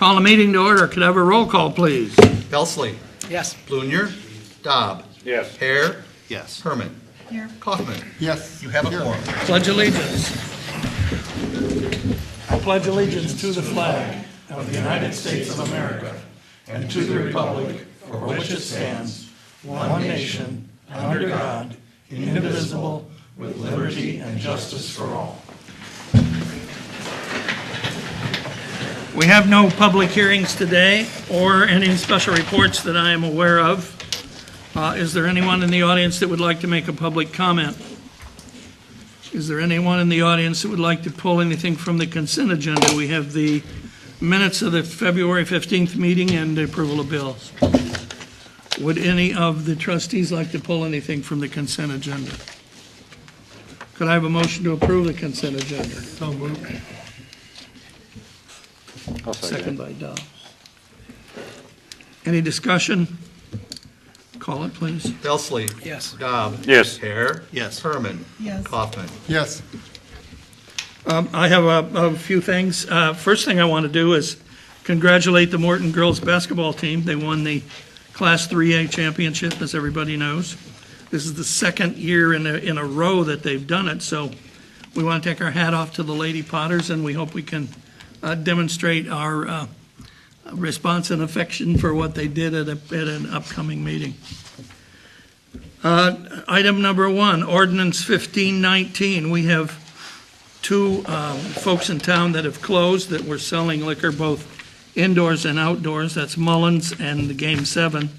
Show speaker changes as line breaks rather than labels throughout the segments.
Call a meeting to order. Could I have a roll call, please?
Belsley.
Yes.
Blunier. Dobb.
Yes.
Hare.
Yes.
Herman.
Here.
Kaufman.
Yes.
You have a quorum.
Pledge allegiance. I pledge allegiance to the flag of the United States of America and to the republic for which it stands, one nation, under God, indivisible, with liberty and justice for all. We have no public hearings today or any special reports that I am aware of. Is there anyone in the audience that would like to make a public comment? Is there anyone in the audience that would like to pull anything from the consent agenda? We have the minutes of the February 15th meeting and the approval of bills. Would any of the trustees like to pull anything from the consent agenda? Could I have a motion to approve the consent agenda?
So moved. I'll
Second by Dobbs. Any discussion? Call it, please.
Belsley.
Yes.
Dobb.
Yes.
Hare.
Yes.
Herman.
Yes.
Kaufman.
Yes.
I have a few things. First thing I want to do is congratulate the Morton girls basketball team. They won the Class 3A championship, as everybody knows. This is the second year in a row that they've done it, so we want to take our hat off to the Lady Potters, and we hope we can demonstrate our response and affection for what they did at an upcoming meeting. Item number 1, Ordinance 1519. We have two folks in town that have closed that were selling liquor both indoors and outdoors. That's Mullins and the Game 7.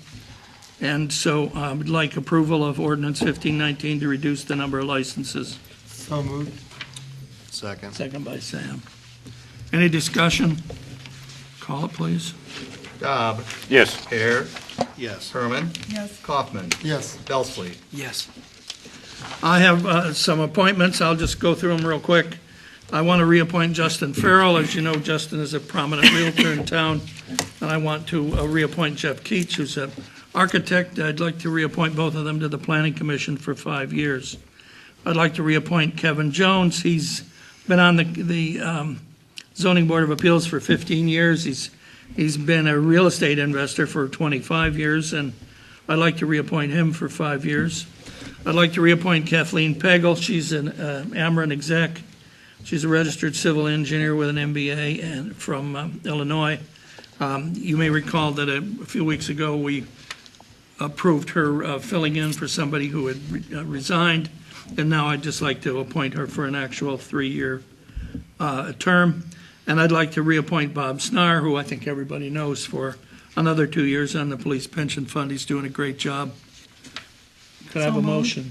And so I would like approval of Ordinance 1519 to reduce the number of licenses.
So moved. Second.
Second by Sam. Any discussion? Call it, please.
Dobb.
Yes.
Hare.
Yes.
Herman.
Yes.
Kaufman.
Yes.
Belsley.
Yes.
I have some appointments. I'll just go through them real quick. I want to reappoint Justin Farrell. As you know, Justin is a prominent realtor in town. And I want to reappoint Jeff Keach, who's an architect. I'd like to reappoint both of them to the Planning Commission for 5 years. I'd like to reappoint Kevin Jones. He's been on the Zoning Board of Appeals for 15 years. He's been a real estate investor for 25 years, and I'd like to reappoint him for 5 years. I'd like to reappoint Kathleen Pagel. She's an Ameren exec. She's a registered civil engineer with an MBA and from Illinois. You may recall that a few weeks ago we approved her filling in for somebody who had resigned, and now I'd just like to appoint her for an actual 3-year term. And I'd like to reappoint Bob Snar, who I think everybody knows, for another 2 years on the Police Pension Fund. He's doing a great job. Could I have a motion?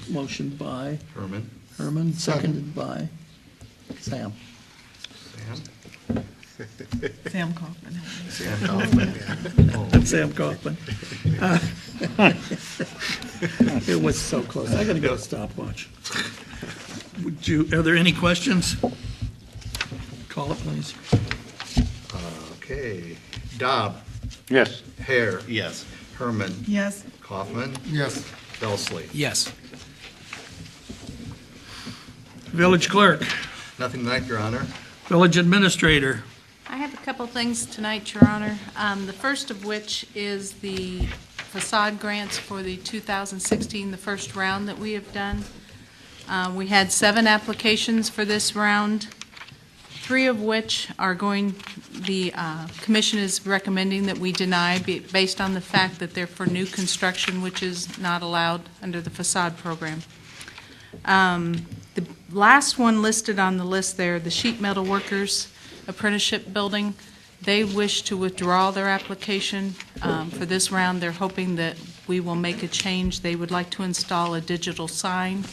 Motion by
Herman.
seconded by Sam.
Sam.
Sam Kaufman.
Sam Kaufman.
Sam Kaufman. It was so close. I gotta get a stopwatch. Are there any questions? Call it, please.
Okay. Dobb.
Yes.
Hare.
Yes.
Herman.
Yes.
Kaufman.
Yes.
Belsley.
Yes.
Village clerk,
Nothing tonight, Your Honor.
village administrator.
I have a couple things tonight, Your Honor. The first of which is the facade grants for the 2016, the first round that we have done. We had 7 applications for this round, 3 of which are the commission is recommending that we deny based on the fact that they're for new construction, which is not allowed under the facade program. The last one listed on the list there, the sheet metal workers apprenticeship building, they wish to withdraw their application for this round. They're hoping that we will make a change. They would like to install a digital sign,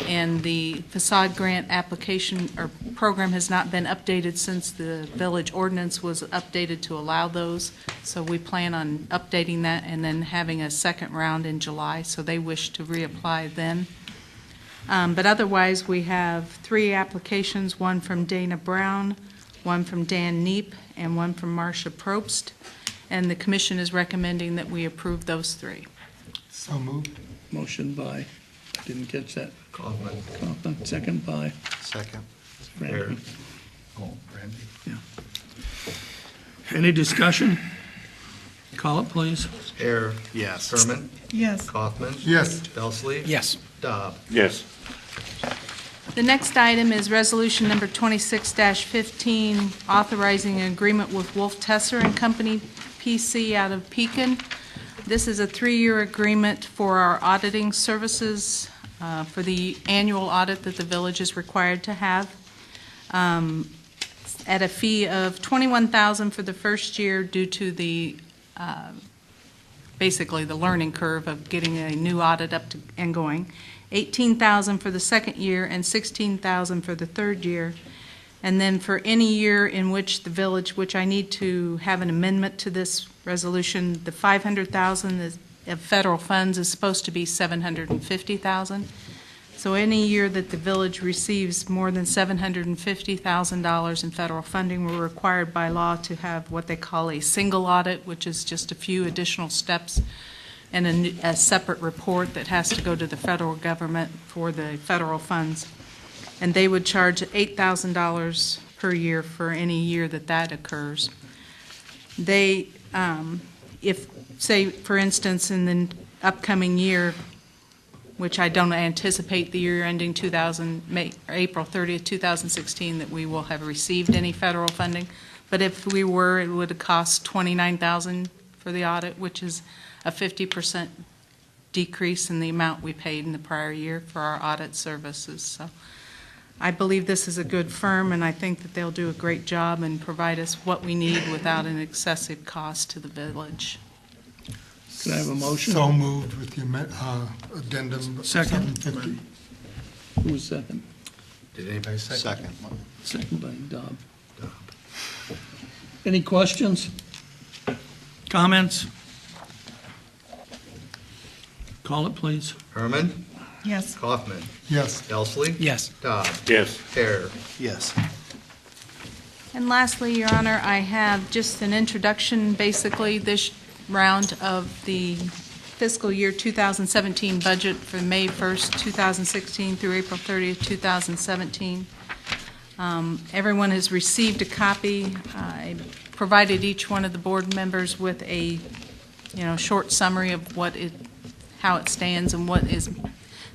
and the facade grant application or program has not been updated since the village ordinance was updated to allow those. So we plan on updating that and then having a second round in July. So they wish to reapply then. But otherwise, we have 3 applications, one from Dana Brown, one from Dan Neep, and one from Marcia Probst. And the commission is recommending that we approve those 3.
So moved.
Motion by, didn't catch that.
Kaufman.
Kaufman, second by
Second.
Randy.
Oh, Randy.
Yeah. Any discussion? Call it, please.
Hare.
Yes.
Herman.
Yes.
Kaufman.
Yes.
Belsley.
Yes.
Dobb.
Yes.
The next item is Resolution Number 26-15, authorizing an agreement with Wolf Tesser and Company, PC, out of Pekin. This is a 3-year agreement for our auditing services for the annual audit that the village is required to have, at a fee of $21,000 for the first year due to the basically the learning curve of getting a new audit up to, and going. $18,000 for the second year and $16,000 for the third year. And then for any year in which the village, which I need to have an amendment to this resolution, the $500,000 of federal funds is supposed to be $750,000. So any year that the village receives more than $750,000 in federal funding, we're required by law to have what they call a single audit, which is just a few additional steps and a separate report that has to go to the federal government for the federal funds. And they would charge $8,000 per year for any year that that occurs. They, if, say, for instance, in the upcoming year, which I don't anticipate the year ending April 30th, 2016, that we will have received any federal funding. But if we were, it would cost $29,000 for the audit, which is a 50% decrease in the amount we paid in the prior year for our audit services. So I believe this is a good firm, and I think that they'll do a great job and provide us what we need without an excessive cost to the village.
Can I have a motion?
So moved with the addendum.
Second.
750.
Who was second?
Did anybody second?
Second by Dobb. Any questions? Comments? Call it, please.
Herman.
Yes.
Kaufman.
Yes.
Belsley.
Yes.
Dobb.
Yes.
Hare.
Yes.
And lastly, Your Honor, I have just an introduction, basically, this round of the fiscal year 2017 budget for May 1st, 2016 through April 30th, 2017. Everyone has received a copy. I provided each one of the board members with a, short summary of how it stands and what is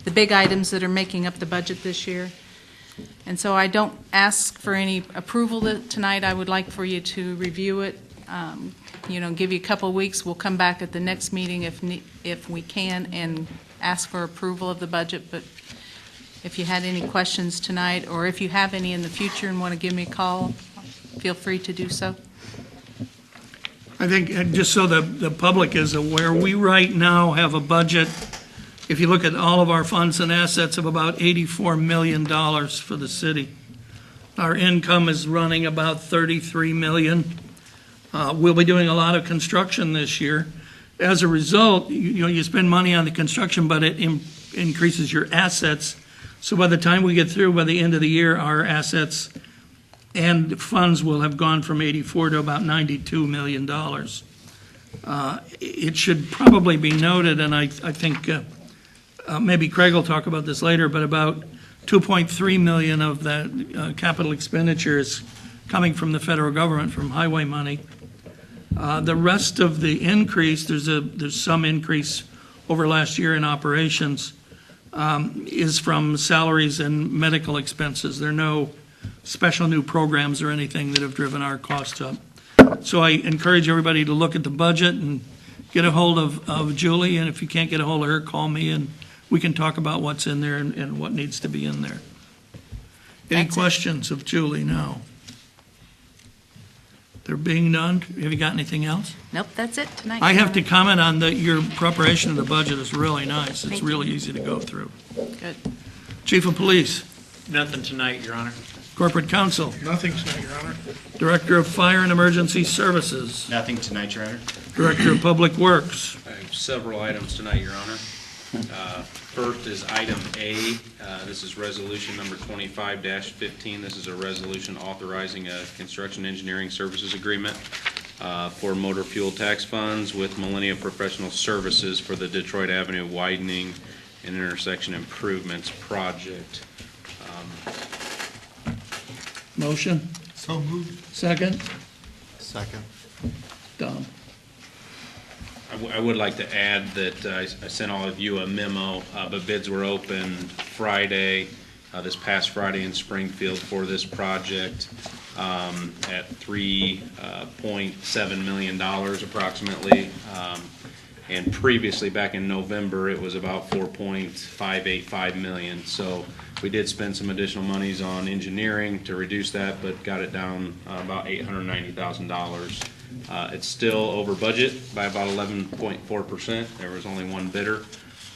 the big items that are making up the budget this year. And so I don't ask for any approval tonight. I would like for you to review it, give you a couple of weeks. We'll come back at the next meeting if we can and ask for approval of the budget. But if you had any questions tonight, or if you have any in the future and want to give me a call, feel free to do so.
I think, just so the public is aware, we right now have a budget, if you look at all of our funds and assets, of about $84 million for the city. Our income is running about $33 million. We'll be doing a lot of construction this year. As a result, you spend money on the construction, but it increases your assets. So by the time we get through, by the end of the year, our assets and funds will have gone from 84 to about $92 million. It should probably be noted, and I think maybe Craig will talk about this later, but about $2.3 million of the capital expenditures coming from the federal government, from highway money. The rest of the increase, there's some increase over last year in operations, is from salaries and medical expenses. There are no special new programs or anything that have driven our costs up. So I encourage everybody to look at the budget and get a hold of Julie, and if you can't get a hold of her, call me, and we can talk about what's in there and what needs to be in there. Any questions of Julie now? There being none, have you got anything else?
Nope, that's it tonight.
I have to comment on your preparation of the budget is really nice. It's
Thank you.
really easy to go through.
Good.
Chief of Police,
Nothing tonight, Your Honor.
Corporate Counsel,
Nothing tonight, Your Honor.
Director of Fire and Emergency Services,
Nothing tonight, Your Honor.
Director of Public Works,
I have several items tonight, Your Honor. First is item A. This is resolution number 25-15. This is a resolution authorizing a construction engineering services agreement for motor fuel tax funds with Millennium Professional Services for the Detroit Avenue widening and intersection improvements project.
motion,
So moved.
second,
Second.
Dom?
I would like to add that I sent all of you a memo, but bids were opened Friday, this past Friday in Springfield for this project at $3.7 million approximately. And previously, back in November, it was about $4.585 million. So we did spend some additional monies on engineering to reduce that, but got it down about $890,000. It's still over budget by about 11.4%. There was only one bidder,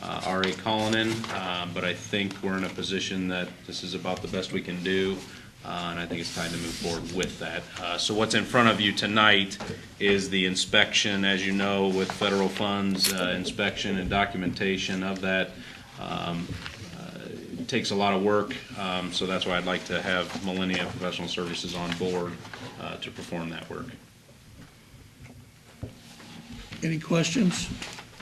R.A. Cullinan, but I think we're in a position that this is about the best we can do, and I think it's time to move forward with that. So what's in front of you tonight is the inspection, as you know, with federal funds, inspection and documentation of that. It takes a lot of work, so that's why I'd like to have Millennia Professional Services on board to perform that work.
Any questions?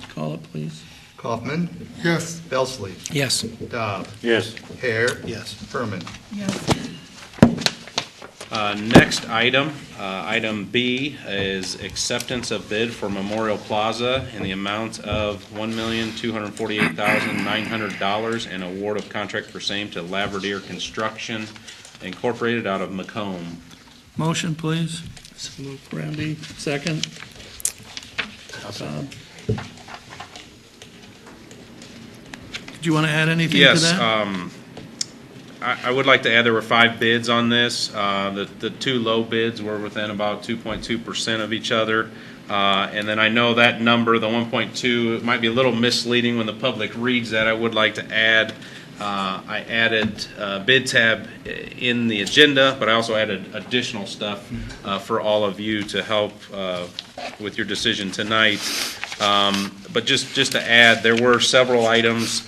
Call it, please.
Kaufman.
Yes.
Belsley.
Yes.
Dobb.
Yes.
Hare.
Yes.
Herman.
Yes.
Next item, item B, is acceptance of bid for Memorial Plaza in the amount of $1,248,900 and award of contract for same to Laverdier Construction Incorporated out of Macomb.
Motion, please. Randy, second. Bob? Do you want to add anything to
Yes,
that?
I would like to add there were 5 bids on this. The 2 low bids were within about 2.2% of each other. And then I know that number, the 1.2, it might be a little misleading when the public reads that. I would like to add, I added bid tab in the agenda, but I also added additional stuff for all of you to help with your decision tonight. But just to add, there were several items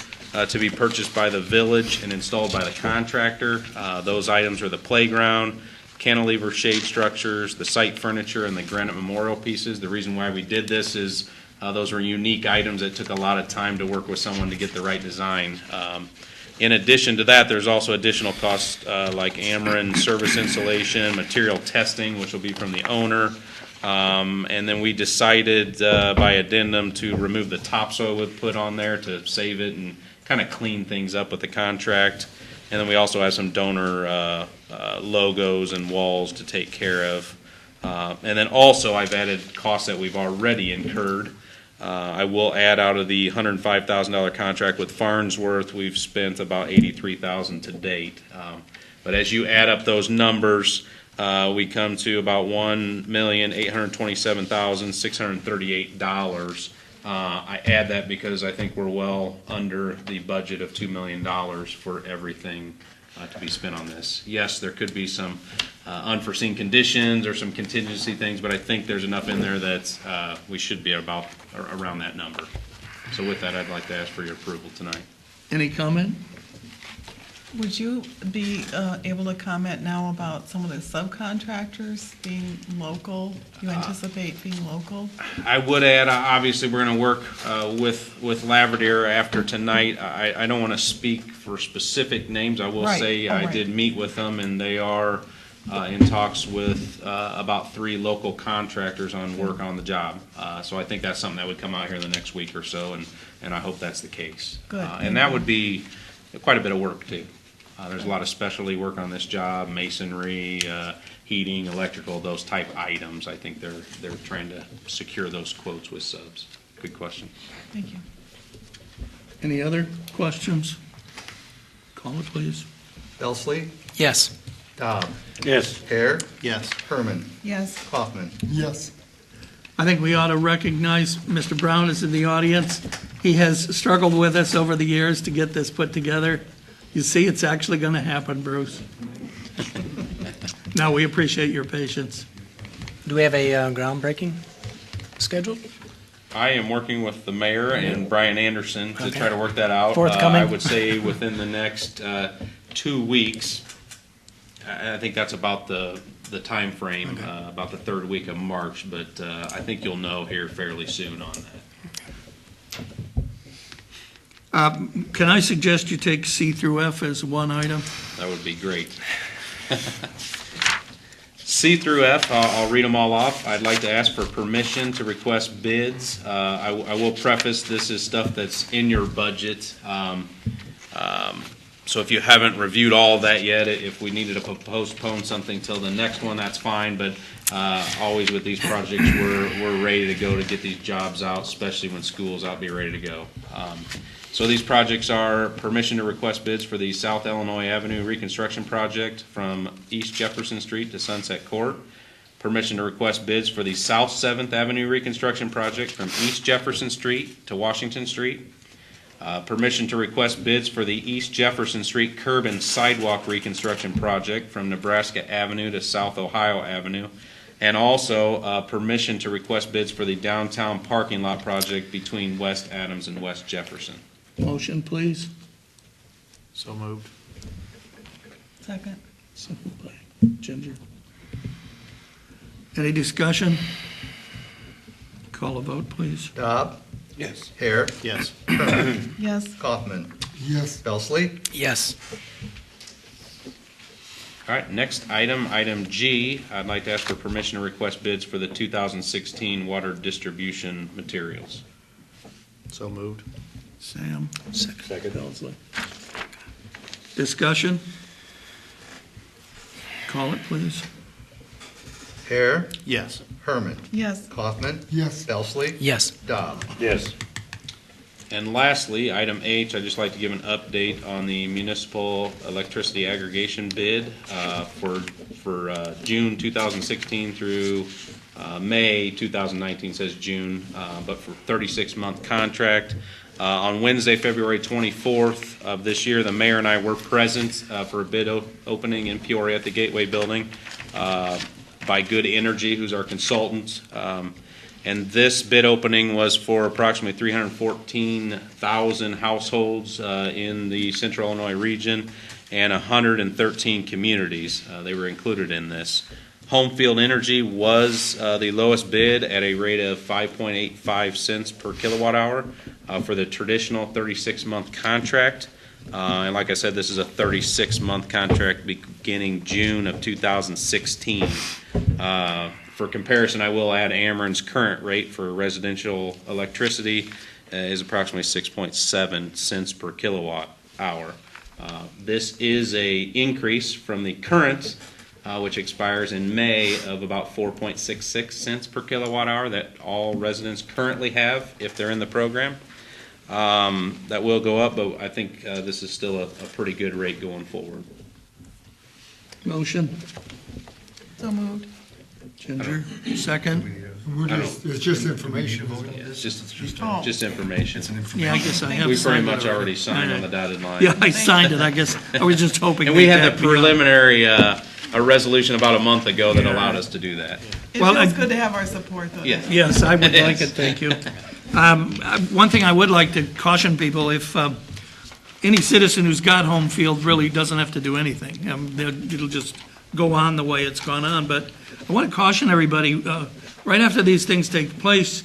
to be purchased by the village and installed by the contractor. Those items are the playground, cantilever shade structures, the site furniture, and the granite memorial pieces. The reason why we did this is those were unique items that took a lot of time to work with someone to get the right design. In addition to that, there's also additional costs like Ameren service installation, material testing, which will be from the owner. And then we decided by addendum to remove the topsoil we put on there to save it and kind of clean things up with the contract. And then we also have some donor logos and walls to take care of. And then also I've added costs that we've already incurred. I will add out of the $105,000 contract with Farnsworth, we've spent about $83,000 to date. But as you add up those numbers, we come to about $1,827,638. I add that because I think we're well under the budget of $2 million for everything to be spent on this. Yes, there could be some unforeseen conditions or some contingency things, but I think there's enough in there that we should be about around that number. So with that, I'd like to ask for your approval tonight.
Any comment?
Would you be able to comment now about some of the subcontractors being local? You anticipate being local?
I would add, obviously, we're going to work with Laverdier after tonight. I don't want to speak for specific names. I will
Right.
say
Oh,
I
right.
did meet with them, and they are in talks with about 3 local contractors on work on the job. So I think that's something that would come out here in the next week or so, and I hope that's the case.
Good.
And that would be quite a bit of work, too. There's a lot of specialty work on this job, masonry, heating, electrical, those type items. I think they're trying to secure those quotes with subs. Good question.
Thank you.
Any other questions? Call it, please.
Belsley.
Yes.
Dobb.
Yes.
Hare.
Yes.
Herman.
Yes.
Kaufman.
Yes.
I think we ought to recognize Mr. Brown is in the audience. He has struggled with us over the years to get this put together. You see, it's actually going to happen, Bruce. No, we appreciate your patience.
Do we have a groundbreaking scheduled?
I am working with the mayor and Brian Anderson to
Okay.
try to work that out.
Forthcoming?
I would say within the next 2 weeks. I think that's about the timeframe, about the 3rd week of March, but I think you'll know here fairly soon on that.
Can I suggest you take C through F as one item?
That would be great. C through F, I'll read them all off. I'd like to ask for permission to request bids. I will preface, this is stuff that's in your budget. So if you haven't reviewed all of that yet, if we needed to postpone something till the next one, that's fine. But always with these projects, we're ready to go to get these jobs out, especially when school's out, be ready to go. So these projects are permission to request bids for the South Illinois Avenue reconstruction project from East Jefferson Street to Sunset Court. Permission to request bids for the South 7th Avenue reconstruction project from East Jefferson Street to Washington Street. Permission to request bids for the East Jefferson Street curb and sidewalk reconstruction project from Nebraska Avenue to South Ohio Avenue. And also permission to request bids for the downtown parking lot project between West Adams and West Jefferson.
Motion, please.
So moved.
Second.
Second by Ginger. Any discussion? Call a vote, please.
Dobb,
Yes.
Hare,
Yes.
Herman,
Yes.
Kaufman,
Yes.
Belsley,
Yes.
All right, next item, item G, I'd like to ask for permission to request bids for the 2016 water distribution materials.
So moved.
Sam.
Second.
Belsley. Discussion? Call it, please.
Hare,
Yes.
Herman,
Yes.
Kaufman,
Yes.
Belsley,
Yes.
Dobb.
Yes.
And lastly, item H, I'd just like to give an update on the municipal electricity aggregation bid for June 2016 through May 2019, says June, but for 36-month contract. On Wednesday, February 24th of this year, the mayor and I were present for a bid opening in Peoria at the Gateway Building by Good Energy, who's our consultant. And this bid opening was for approximately 314,000 households in the Central Illinois region and 113 communities. They were included in this. Home Field Energy was the lowest bid at a rate of 5.85 cents per kilowatt hour for the traditional 36-month contract. And like I said, this is a 36-month contract beginning June of 2016. For comparison, I will add Ameren's current rate for residential electricity is approximately 6.7 cents per kilowatt hour. This is a increase from the current, which expires in May, of about 4.66 cents per kilowatt hour that all residents currently have if they're in the program. That will go up, but I think this is still a pretty good rate going forward.
Motion.
So moved.
Ginger, second.
It's just information.
It's just
Oh.
information.
Yeah, I guess I have
We pretty
signed
much
it
already signed on the dotted line.
Yeah, I signed it, I guess. I was just hoping.
And we
that
had the
that'd be on.
preliminary, a resolution about a month ago that allowed us to do that.
It
Well,
feels
I-
good to have our support, though.
Yes.
Yes, I would like it, thank you. One thing I would like to caution people, if any citizen who's got home field really doesn't have to do anything. It'll just go on the way it's gone on, but I want to caution everybody, right after these things take place,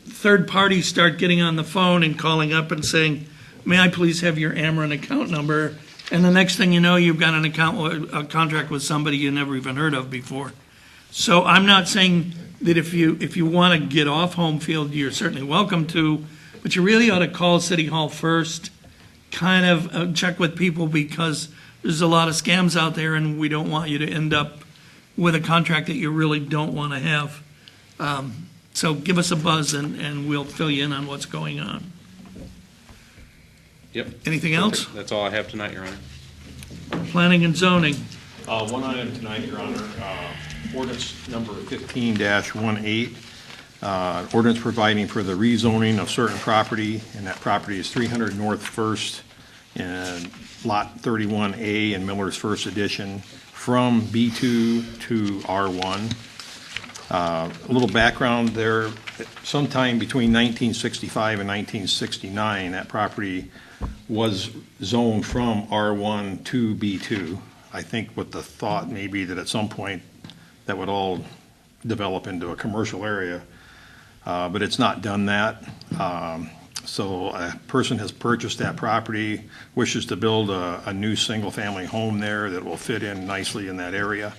third parties start getting on the phone and calling up and saying, may I please have your Ameren account number? And the next thing you know, you've got a contract with somebody you never even heard of before. So I'm not saying that if you want to get off home field, you're certainly welcome to, but you really ought to call City Hall first, kind of check with people, because there's a lot of scams out there, and we don't want you to end up with a contract that you really don't want to have. So give us a buzz, and we'll fill you in on what's going on.
Yep.
Anything else?
Perfect. That's all I have tonight, Your Honor.
Planning and zoning.
One item tonight, Your Honor, ordinance number 15-18, ordinance providing for the rezoning of certain property, and that property is 300 North First in Lot 31A in Miller's First Edition, from B2 to R1. A little background there, sometime between 1965 and 1969, that property was zoned from R1 to B2. I think with the thought maybe that at some point that would all develop into a commercial area, but it's not done that. So a person has purchased that property, wishes to build a new single-family home there that will fit in nicely in that area.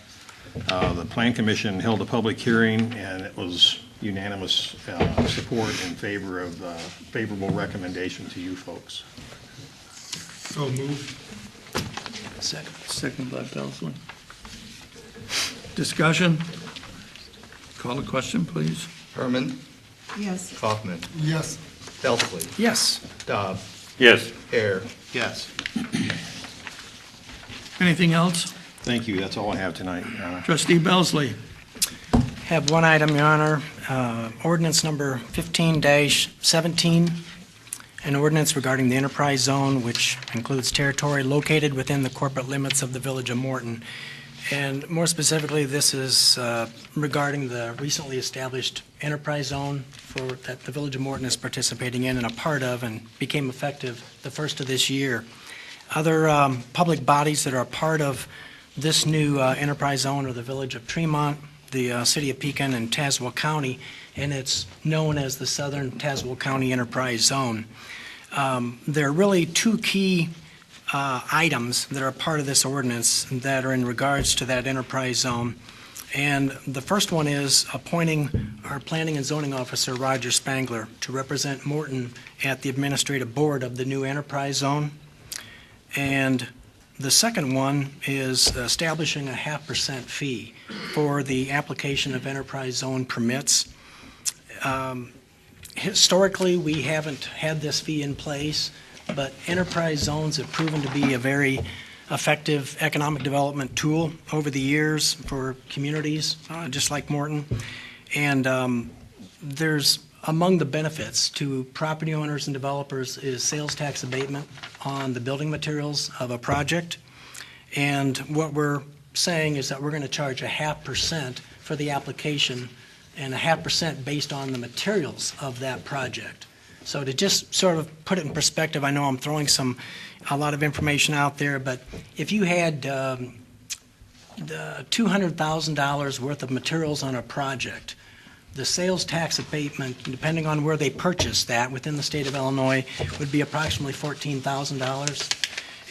The Plan Commission held a public hearing, and it was unanimous support in favor of favorable recommendation to you folks.
So moved.
Second.
Second by Belsley. Discussion? Call the question, please.
Herman,
Yes.
Kaufman,
Yes.
Belsley,
Yes.
Dobb,
Yes.
Hare.
Yes.
Anything else?
Thank you, that's all I have tonight, Your Honor.
Trustee Belsley.
Have one item, Your Honor. Ordinance number 15-17, an ordinance regarding the enterprise zone, which includes territory located within the corporate limits of the Village of Morton. And more specifically, this is regarding the recently established enterprise zone that the Village of Morton is participating in and a part of, and became effective the first of this year. Other public bodies that are a part of this new enterprise zone are the Village of Tremont, the City of Pekin, and Tazewell County, and it's known as the Southern Tazewell County Enterprise Zone. There are really two key items that are part of this ordinance that are in regards to that enterprise zone. And the first one is appointing our Planning and Zoning Officer, Roger Spangler, to represent Morton at the Administrative Board of the new enterprise zone. And the second one is establishing a 0.5% fee for the application of enterprise zone permits. Historically, we haven't had this fee in place, but enterprise zones have proven to be a very effective economic development tool over the years for communities, just like Morton. And there's, among the benefits to property owners and developers, is sales tax abatement on the building materials of a project. And what we're saying is that we're going to charge a 0.5% for the application and a 0.5% based on the materials of that project. So to just sort of put it in perspective, I know I'm throwing a lot of information out there, but if you had the $200,000 worth of materials on a project, the sales tax abatement, depending on where they purchased that within the state of Illinois, would be approximately $14,000.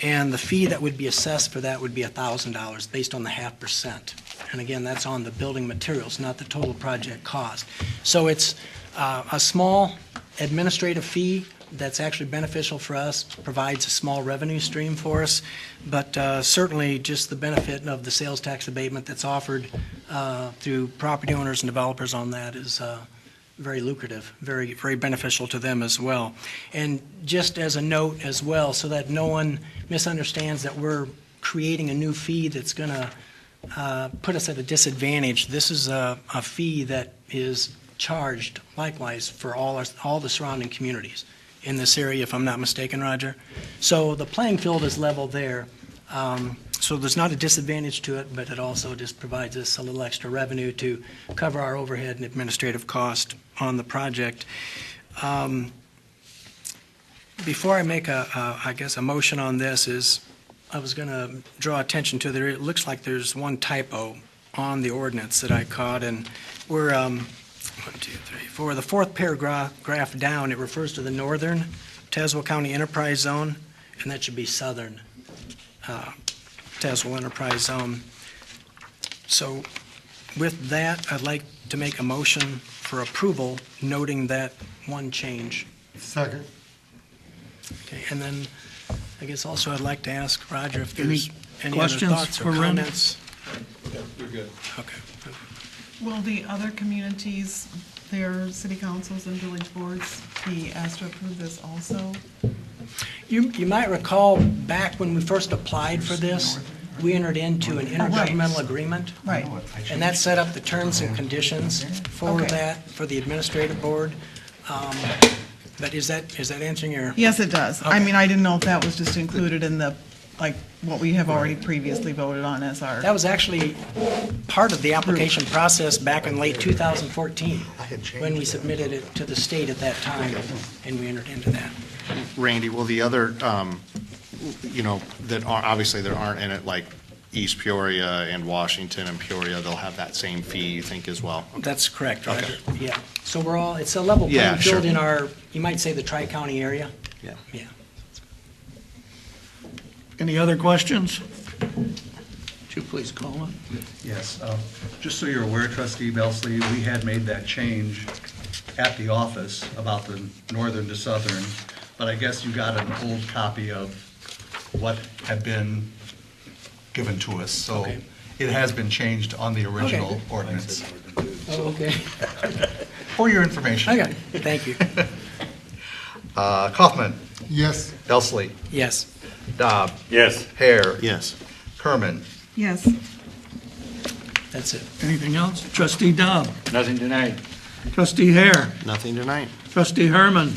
And the fee that would be assessed for that would be $1,000 based on the 0.5%. And again, that's on the building materials, not the total project cost. So it's a small administrative fee that's actually beneficial for us, provides a small revenue stream for us, but certainly just the benefit of the sales tax abatement that's offered through property owners and developers on that is very lucrative, very, very beneficial to them as well. And just as a note as well, so that no one misunderstands that we're creating a new fee that's going to put us at a disadvantage, this is a fee that is charged likewise for all the surrounding communities in this area, if I'm not mistaken, Roger. So the playing field is level there. So there's not a disadvantage to it, but it also just provides us a little extra revenue to cover our overhead and administrative cost on the project. Before I make I guess a motion on this, I was going to draw attention to there. It looks like there's one typo on the ordinance that I caught, and we're 1, 2, 3, 4. The fourth paragraph down, it refers to the northern Tazewell County Enterprise Zone, and that should be southern Tazewell Enterprise Zone. So with that, I'd like to make a motion for approval, noting that one change.
Second.
Okay, and then I guess also I'd like to ask Roger if there's any other
questions
thoughts or
for Ren?
comments.
You're good.
Okay.
Will the other communities, their city councils and village boards, be asked to approve this also?
You might recall back when we first applied for this, we entered into an intergovernmental agreement.
Right.
And that set up the terms and conditions for
Okay.
that, for the administrative board. But is that answering your?
Yes, it does. I
Okay.
mean, I didn't know if that was just included in the, like, what we have already previously voted on as our.
That was actually part of the application process back in late 2014, when we submitted it to the state at that time, and we entered into that.
Randy, will the other, that are, obviously there aren't in it, like East Peoria and Washington and Peoria, they'll have that same fee, you think, as well?
That's correct,
Okay.
Roger. Yeah. So it's a level
Yeah,
playing field
sure.
in our, you might say, the tri-county area.
Yeah.
Yeah.
Any other questions? you please call it?
Yes, just so you're aware, trustee Belsley, we had made that change at the office about the northern to southern, but I guess you got an old copy of what had been given to us, so
Okay.
it has been changed on the original
Okay.
ordinance.
Oh, okay.
For your information.
Okay, thank you.
Kaufman,
Yes.
Belsley,
Yes.
Dobb,
Yes.
Hare,
Yes.
Kerman.
Yes.
That's it.
Anything else? Trustee Dobb,
Nothing tonight.
trustee Hare,
Nothing tonight.
trustee Herman,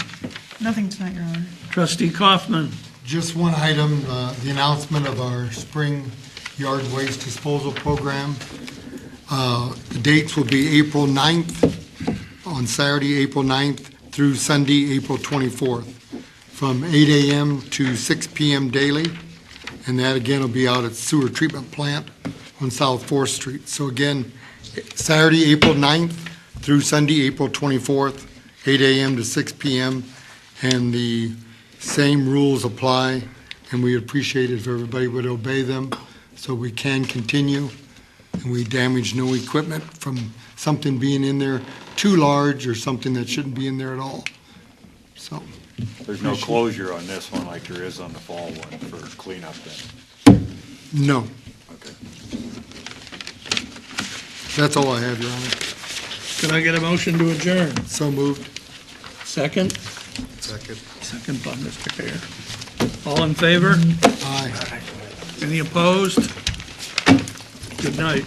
Nothing tonight, Your Honor.
trustee Kaufman.
Just one item, the announcement of our spring yard waste disposal program. The dates will be April 9th, on Saturday, April 9th, through Sunday, April 24th, from 8 a.m. to 6 p.m. daily. And that again will be out at sewer treatment plant on South 4th Street. So again, Saturday, April 9th through Sunday, April 24th, 8 a.m. to 6 p.m. And the same rules apply, and we appreciate it if everybody would obey them so we can continue and we damage no equipment from something being in there too large or something that shouldn't be in there at all. So,
There's no closure on this one like there is on the fall one for cleanup then?
no,
Okay.
that's all I have, Your Honor.
Could I get a motion to adjourn?
So moved.
Second?
Second.
Second by Mr. Hare. All in favor?
Aye.
Any opposed? Good night.